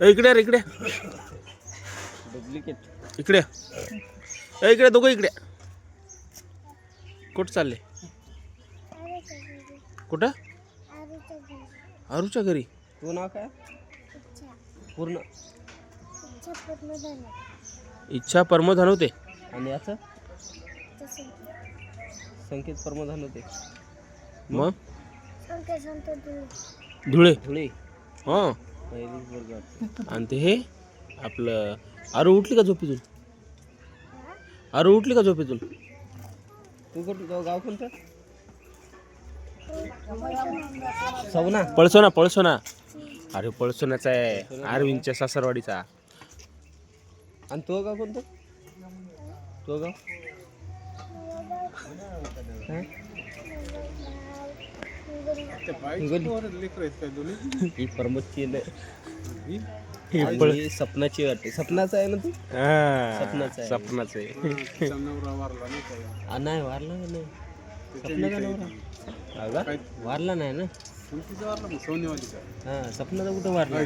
इकडे रे इकडे डुप्लिकेट. इकडे इकडे दोघं इकडे. कुठं चालले? कुठं? आरूच्या घरी. तू नाव काय पूर्ण? इच्छा परमधान होते. आणि याचं संकेत परमधान होते. मग धुळे. धुळे. हां. पहिलीच वर्ग वाटतं. आणि ते हे आपलं आरू उठली का झोपेतून? आरू उठली का झोपेतून? तू कुठं गाव कोणतं? सवना. पळसोना पळसोना. अरे पळसोनाचा आहे, अरविंदच्या सासरवाडीचा. आणि तो गाव कोणतं? तो गाव ही परमतची ही सपनाची वाटते. सपनाचं आहे ना तू? सपनाचं आहे. सपनाच आहे. नाही वारला नाही. सपनाचा नवरा वारला नाही ना. हां सपनाचा कुठं वारला?